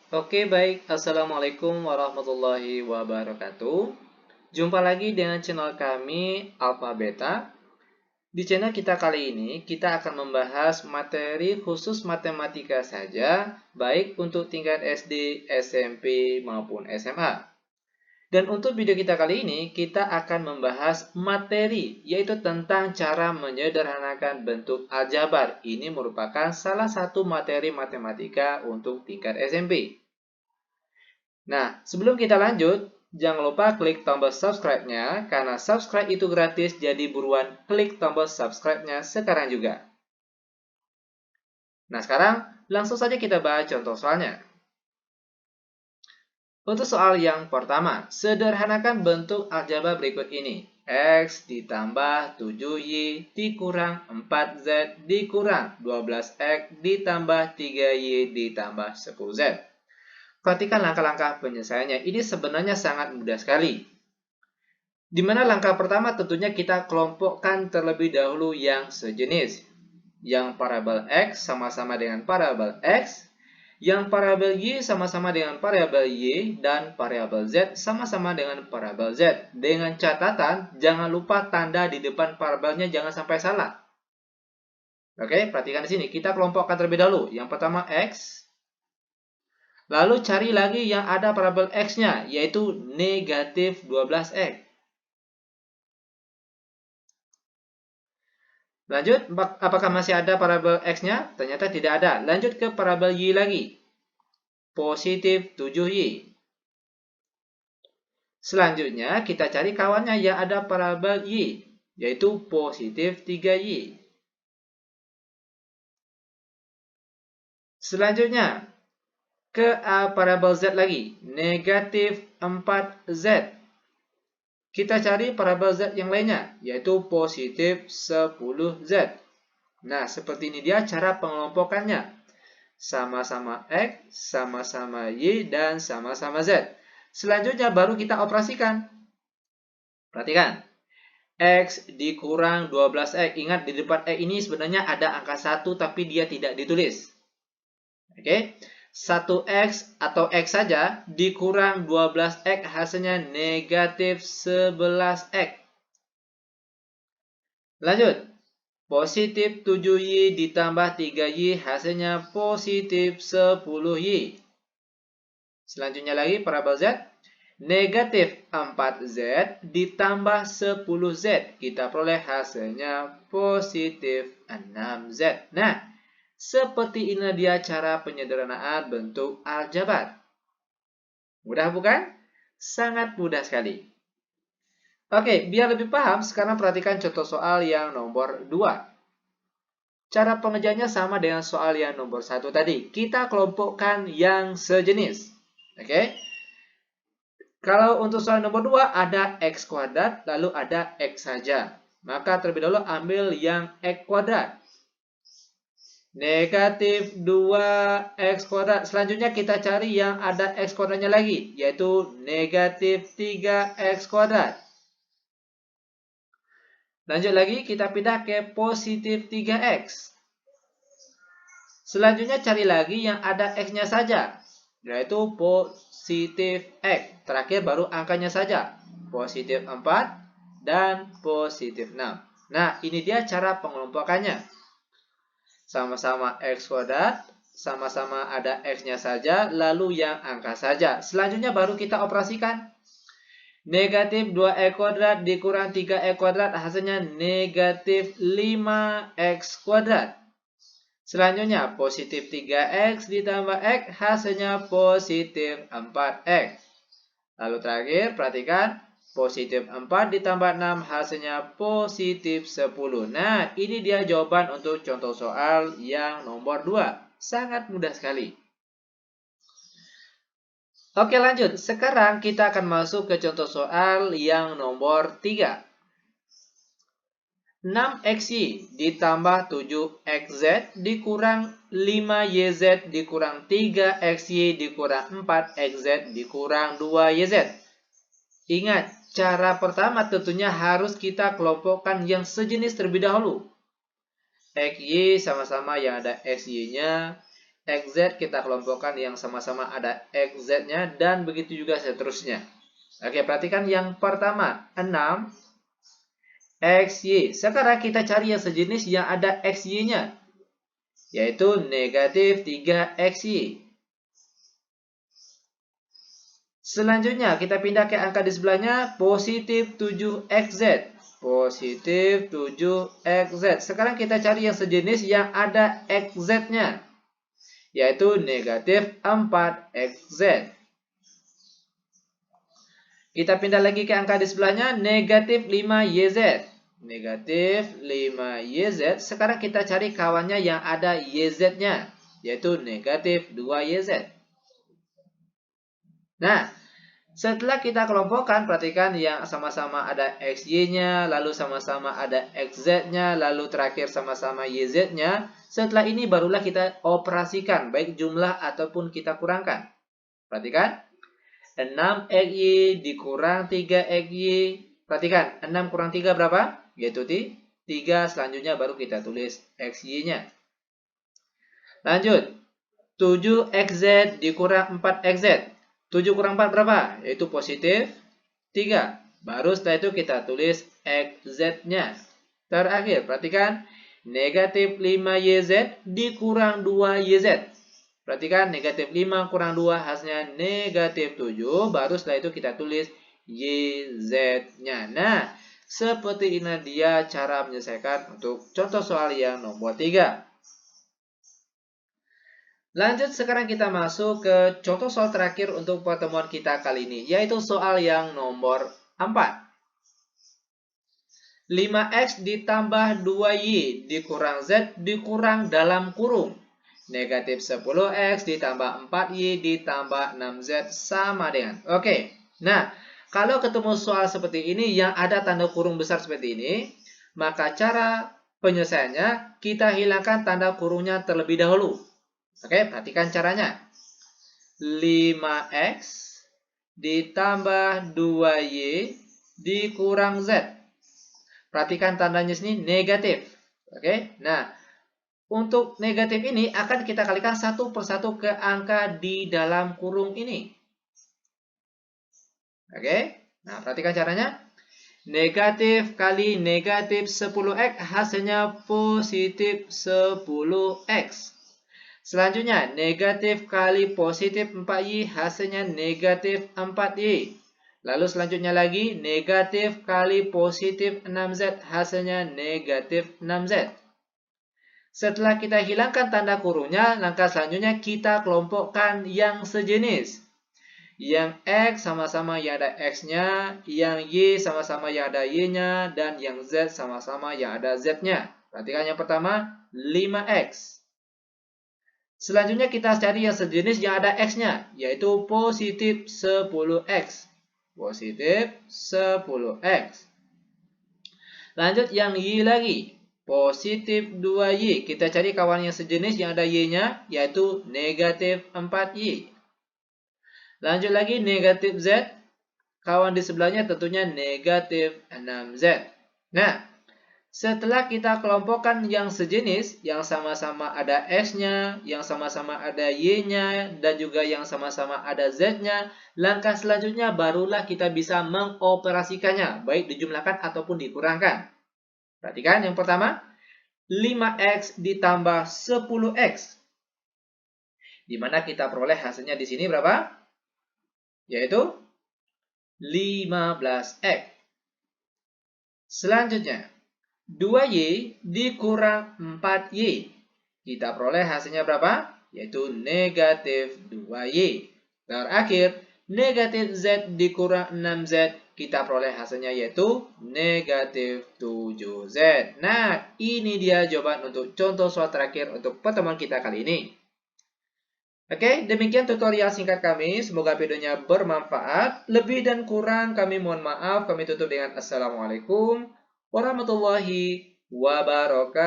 Oke, baik. Assalamualaikum warahmatullahi wabarakatuh. Jumpa lagi dengan channel kami Alpha Beta. Di channel kita kali ini, kita akan membahas materi khusus matematika saja, baik untuk tingkat SD, SMP, maupun SMA. Dan untuk video kita kali ini, kita akan membahas materi, yaitu tentang cara menyederhanakan bentuk aljabar. Ini merupakan salah satu materi matematika untuk tingkat SMP. Nah, sebelum kita lanjut, jangan lupa klik tombol subscribe-nya, karena subscribe itu gratis, jadi buruan klik tombol subscribe-nya sekarang juga. Nah, sekarang langsung saja kita bahas contoh soalnya. Untuk soal yang pertama, sederhanakan bentuk aljabar berikut ini. X ditambah 7Y dikurang 4Z dikurang 12X ditambah 3Y ditambah 10Z. Perhatikan langkah-langkah penyelesaiannya. Ini sebenarnya sangat mudah sekali. Di mana langkah pertama tentunya kita kelompokkan terlebih dahulu yang sejenis. Yang parabel X sama-sama dengan parabel X. Yang parabel Y sama-sama dengan parabel Y. Dan parabel Z sama-sama dengan parabel Z. Dengan catatan, jangan lupa tanda di depan parabelnya jangan sampai salah. Oke, perhatikan di sini. Kita kelompokkan terlebih dahulu. Yang pertama X. Lalu cari lagi yang ada parabel X-nya, yaitu negatif 12X. Lanjut, apakah masih ada parabel X-nya? Ternyata tidak ada. Lanjut ke parabel Y lagi. Positif 7Y. Selanjutnya, kita cari kawannya yang ada parabel Y, yaitu positif 3Y. Selanjutnya, ke parabel Z lagi. Negatif 4Z. Kita cari parabel Z yang lainnya, yaitu positif 10Z. Nah, seperti ini dia cara pengelompokannya. Sama-sama X, sama-sama Y, dan sama-sama Z. Selanjutnya baru kita operasikan. Perhatikan. X dikurang 12X. Ingat, di depan X ini sebenarnya ada angka 1, tapi dia tidak ditulis. Oke. 1X atau X saja dikurang 12X hasilnya negatif 11X. Lanjut. Positif 7Y ditambah 3Y hasilnya positif 10Y. Selanjutnya lagi parabel Z. Negatif 4Z ditambah 10Z. Kita peroleh hasilnya positif 6Z. Nah, seperti ini dia cara penyederhanaan bentuk aljabar. Mudah bukan? Sangat mudah sekali. Oke, biar lebih paham, sekarang perhatikan contoh soal yang nomor 2. Cara pengerjaannya sama dengan soal yang nomor 1 tadi. Kita kelompokkan yang sejenis. Oke. Kalau untuk soal nomor 2 ada X kuadrat, lalu ada X saja. Maka terlebih dahulu ambil yang X kuadrat. Negatif 2X kuadrat. Selanjutnya kita cari yang ada X kuadratnya lagi, yaitu negatif 3X kuadrat. Lanjut lagi, kita pindah ke positif 3X. Selanjutnya cari lagi yang ada X-nya saja, yaitu positif X. Terakhir baru angkanya saja, positif 4 dan positif 6. Nah, ini dia cara pengelompokannya. Sama-sama X kuadrat, sama-sama ada X-nya saja, lalu yang angka saja. Selanjutnya baru kita operasikan. Negatif 2X kuadrat dikurang 3X kuadrat, hasilnya negatif 5X kuadrat. Selanjutnya, positif 3X ditambah X, hasilnya positif 4X. Lalu terakhir, perhatikan. Positif 4 ditambah 6 hasilnya positif 10. Nah, ini dia jawaban untuk contoh soal yang nomor 2. Sangat mudah sekali. Oke, lanjut. Sekarang kita akan masuk ke contoh soal yang nomor 3. 6XY ditambah 7XZ dikurang 5YZ dikurang 3XY dikurang 4XZ dikurang 2YZ. Ingat, cara pertama tentunya harus kita kelompokkan yang sejenis terlebih dahulu. XY sama-sama yang ada XY-nya. XZ kita kelompokkan yang sama-sama ada XZ-nya, dan begitu juga seterusnya. Oke, perhatikan yang pertama, 6 XY. Sekarang kita cari yang sejenis yang ada XY-nya, yaitu negatif 3XY. Selanjutnya, kita pindah ke angka di sebelahnya, positif 7XZ. Positif 7XZ. Sekarang kita cari yang sejenis yang ada XZ-nya, yaitu negatif 4XZ. Kita pindah lagi ke angka di sebelahnya, negatif 5YZ. Negatif 5YZ. Sekarang kita cari kawannya yang ada YZ-nya, yaitu negatif 2YZ. Nah, setelah kita kelompokkan, perhatikan yang sama-sama ada XY-nya, lalu sama-sama ada XZ-nya, lalu terakhir sama-sama YZ-nya. Setelah ini barulah kita operasikan, baik jumlah ataupun kita kurangkan. Perhatikan. 6XY dikurang 3XY. Perhatikan, 6 kurang 3 berapa? Yaitu 3. Selanjutnya baru kita tulis XY-nya. Lanjut. 7XZ dikurang 4XZ. 7 kurang 4 berapa? Yaitu positif 3. Baru setelah itu kita tulis XZ-nya. Terakhir, perhatikan. Negatif 5YZ dikurang 2YZ. Perhatikan, negatif 5 kurang 2 hasilnya negatif 7. Baru setelah itu kita tulis YZ-nya. Nah, seperti ini dia cara menyelesaikan untuk contoh soal yang nomor 3. Lanjut, sekarang kita masuk ke contoh soal terakhir untuk pertemuan kita kali ini, yaitu soal yang nomor 4. 5X ditambah 2Y dikurang Z dikurang dalam kurung. Negatif 10X ditambah 4Y ditambah 6Z sama dengan. Oke, nah kalau ketemu soal seperti ini yang ada tanda kurung besar seperti ini, maka cara penyelesaiannya kita hilangkan tanda kurungnya terlebih dahulu. Oke, perhatikan caranya. 5X ditambah 2Y dikurang Z. Perhatikan tandanya sini negatif. Oke, nah untuk negatif ini akan kita kalikan satu persatu ke angka di dalam kurung ini. Oke, nah perhatikan caranya. Negatif kali negatif 10X hasilnya positif 10X. Selanjutnya, negatif kali positif 4Y hasilnya negatif 4Y. Lalu selanjutnya lagi, negatif kali positif 6Z hasilnya negatif 6Z. Setelah kita hilangkan tanda kurungnya, langkah selanjutnya kita kelompokkan yang sejenis. Yang X sama-sama yang ada X-nya, yang Y sama-sama yang ada Y-nya, dan yang Z sama-sama yang ada Z-nya. Perhatikan yang pertama, 5X. Selanjutnya kita cari yang sejenis yang ada X-nya, yaitu positif 10X. Positif 10X. Lanjut yang Y lagi. Positif 2Y. Kita cari kawan yang sejenis yang ada Y-nya, yaitu negatif 4Y. Lanjut lagi negatif Z. Kawan di sebelahnya tentunya negatif 6Z. Nah, setelah kita kelompokkan yang sejenis, yang sama-sama ada X-nya, yang sama-sama ada Y-nya, dan juga yang sama-sama ada Z-nya, langkah selanjutnya barulah kita bisa mengoperasikannya, baik dijumlahkan ataupun dikurangkan. Perhatikan yang pertama, 5X ditambah 10X. Di mana kita peroleh hasilnya di sini berapa? Yaitu 15X. Selanjutnya, 2Y dikurang 4Y. Kita peroleh hasilnya berapa? Yaitu negatif 2Y. Terakhir, negatif Z dikurang 6Z. Kita peroleh hasilnya yaitu negatif 7Z. Nah, ini dia jawaban untuk contoh soal terakhir untuk pertemuan kita kali ini. Oke, demikian tutorial singkat kami. Semoga videonya bermanfaat. Lebih dan kurang kami mohon maaf. Kami tutup dengan Assalamualaikum warahmatullahi wabarakatuh.